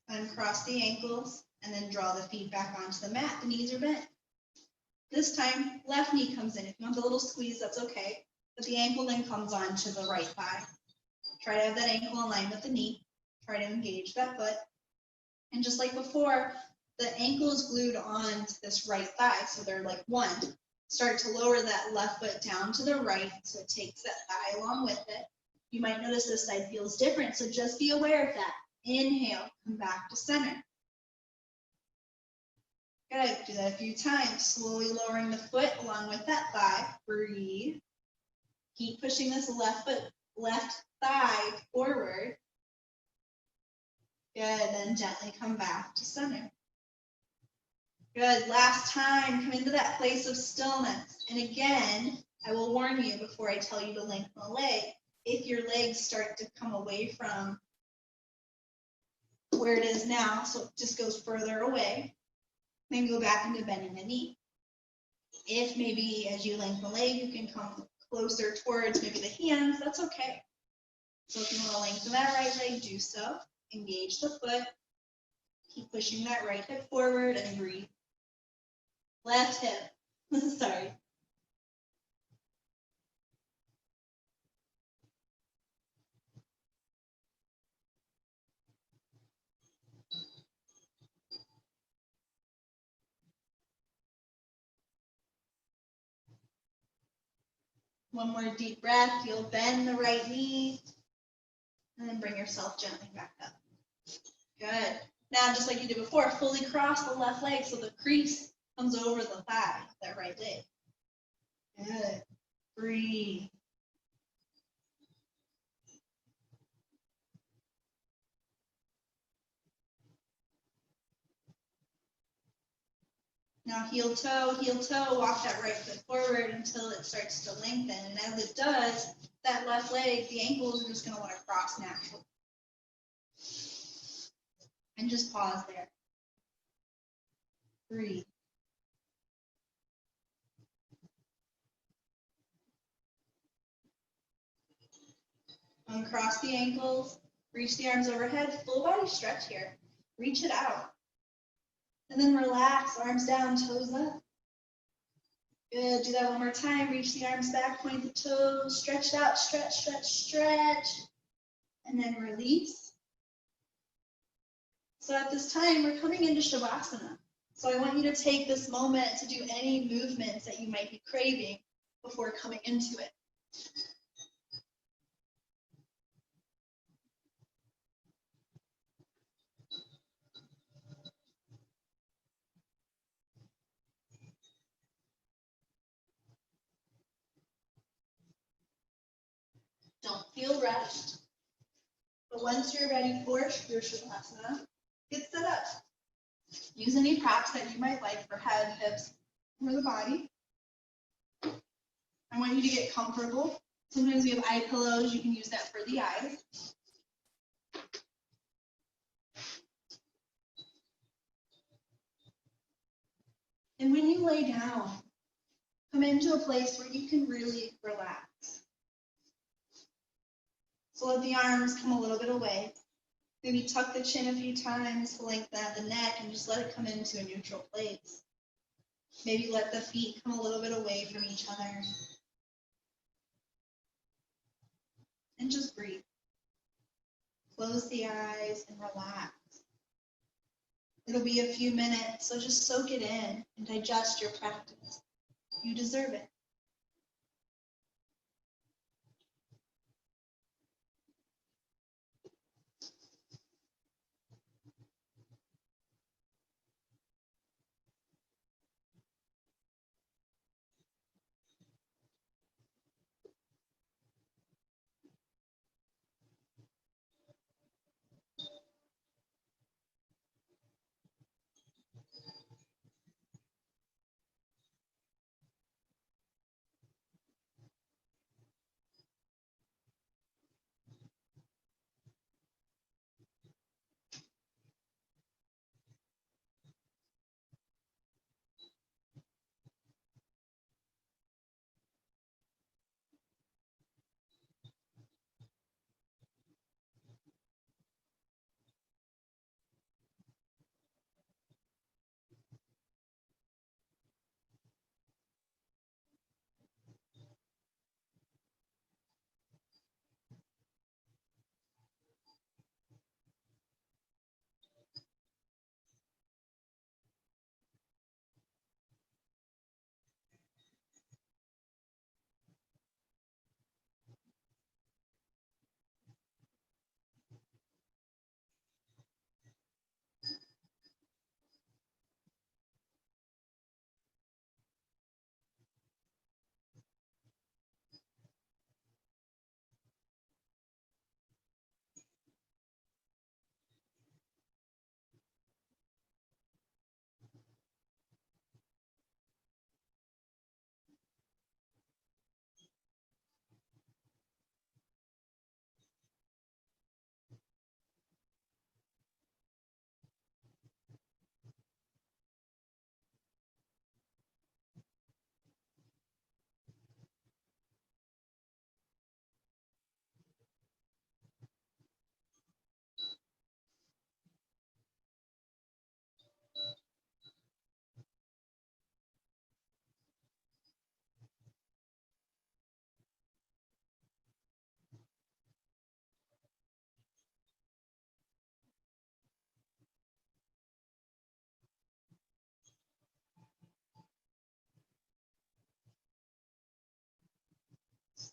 Uncross the ankles and then draw the feet back onto the mat. The knees are bent. This time, left knee comes in. If you want a little squeeze, that's okay. But the ankle then comes onto the right thigh. Try to have that ankle in line with the knee. Try to engage that foot. And just like before, the ankle is glued onto this right thigh, so they're like one. Start to lower that left foot down to the right, so it takes that thigh along with it. You might notice this side feels different, so just be aware of that. Inhale, come back to center. Good, do that a few times, slowly lowering the foot along with that thigh. Breathe. Keep pushing this left thigh forward. Good, then gently come back to center. Good, last time, come into that place of stillness. And again, I will warn you before I tell you to lengthen the leg. If your legs start to come away from where it is now, so it just goes further away, Then go back into bending the knee. If maybe as you lengthen the leg, you can come closer towards maybe the hands, that's okay. So if you want to lengthen that right leg, do so. Engage the foot. Keep pushing that right hip forward and breathe. Left hip. Sorry. One more deep breath. You'll bend the right knee and then bring yourself gently back up. Good. Now, just like you did before, fully cross the left leg so the crease comes over the thigh, that right leg. Good. Breathe. Now heel toe, walk that right foot forward until it starts to lengthen. And as it does, that left leg, the ankles are just going to want to cross naturally. And just pause there. Breathe. Uncross the ankles, reach the arms overhead, full body stretch here. Reach it out. And then relax, arms down, toes up. Good, do that one more time. Reach the arms back, point the toes, stretch out, stretch, stretch, stretch. And then release. So at this time, we're coming into Shavasana. So I want you to take this moment to do any movements that you might be craving before coming into it. Don't feel rushed. But once you're ready for your Shavasana, get set up. Use any props that you might like for head, hips, or the body. I want you to get comfortable. Sometimes we have eye pillows. You can use that for the eyes. And when you lay down, come into a place where you can really relax. So let the arms come a little bit away. Maybe tuck the chin a few times to lengthen out the neck and just let it come into a neutral place. Maybe let the feet come a little bit away from each other. And just breathe. Close the eyes and relax. It'll be a few minutes, so just soak it in and digest your practice. You deserve it.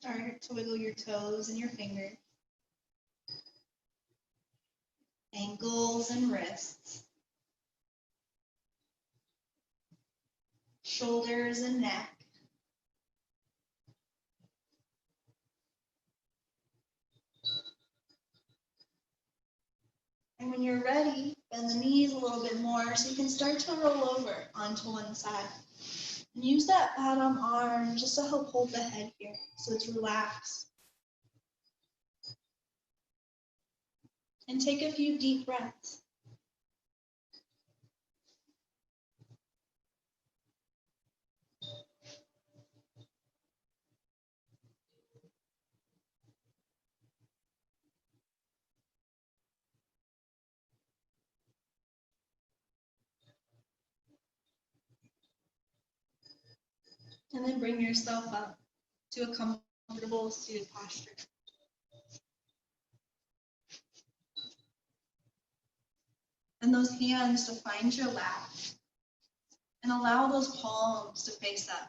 Start to wiggle your toes and your fingers, ankles and wrists, shoulders and neck. And when you're ready, bend the knees a little bit more so you can start to roll over onto one side. And use that bottom arm just to help hold the head here so it's relaxed. And take a few deep breaths. And then bring yourself up to a comfortable seated posture. And those hands to find your lap and allow those palms to face up.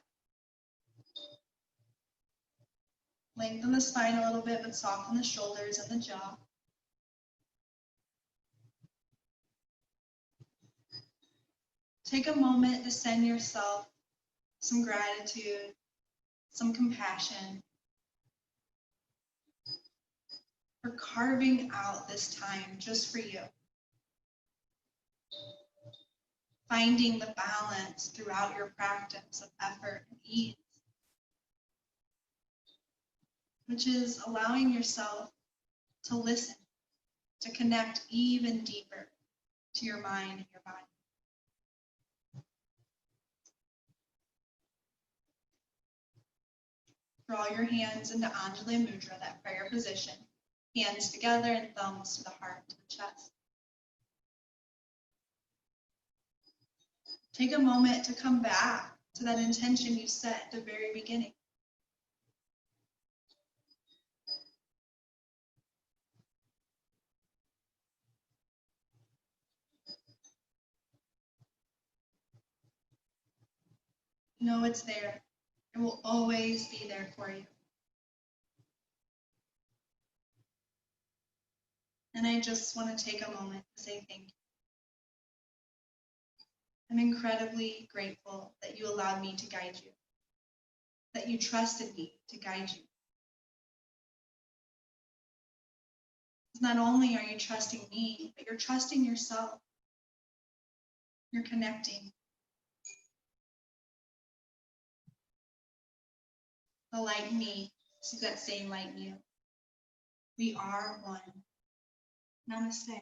Lengthen the spine a little bit, but soften the shoulders and the jaw. Take a moment to send yourself some gratitude, some compassion for carving out this time just for you. Finding the balance throughout your practice of effort and ease, which is allowing yourself to listen, to connect even deeper to your mind and your body. Draw your hands into Anjali Mudra, that prayer position. Hands together and thumbs to the heart, to the chest. Take a moment to come back to that intention you set at the very beginning. Know it's there. It will always be there for you. And I just want to take a moment to say thank you. I'm incredibly grateful that you allowed me to guide you, that you trusted me to guide you. Not only are you trusting me, but you're trusting yourself. You're connecting. The light in me sees that same light in you. We are one. Namaste.